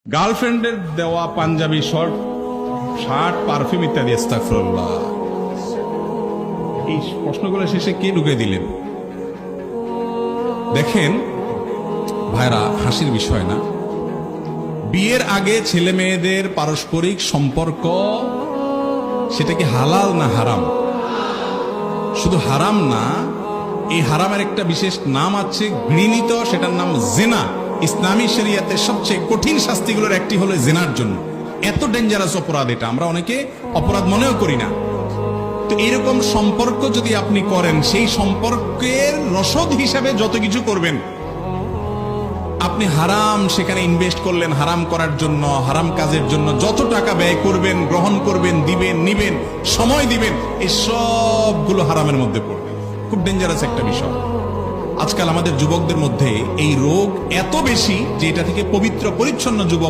গার্লফ্রেন্ডের দেওয়া panjabi short shirt perfume ইত্যাদি আস্তাগফিরুল্লাহ। এই প্রশ্নগুলো শেষে কে ঢুকে দিলেন? দেখেন ভাইরা, হাসির বিষয় না, বিয়ের আগে ছেলে মেয়েদের পারস্পরিক সম্পর্ক সেটা কি হালাল না হারাম? শুধু হারাম না, এই হারামের একটা বিশেষ নাম আছে, ঘৃণিত, সেটার নাম জিনা। ইসলামী শরিয়াতে সবচেয়ে কঠিন শাস্তিগুলোর একটি হলো জিনার জন্য। এত ডেঞ্জারাস অপরাধ এটা, আমরা অনেকে অপরাধ মনেও করি না। তো এরকম সম্পর্ক যদি আপনি করেন, সেই সম্পর্কের রসদ হিসাবে যত কিছু করবেন, আপনি হারাম সেখানে ইনভেস্ট করলেন, হারাম করার জন্য, হারাম কাজের জন্য যত টাকা ব্যয় করবেন, গ্রহণ করবেন, দিবেন, নিবেন, সময় দিবেন, এই সবগুলো হারামের মধ্যে পড়বে। খুব ডেঞ্জারাস একটা বিষয়। আজকাল আমাদের যুবকদের মধ্যে এই রোগ এত বেশি যে এটা থেকে পবিত্র পরিচ্ছন্ন যুবক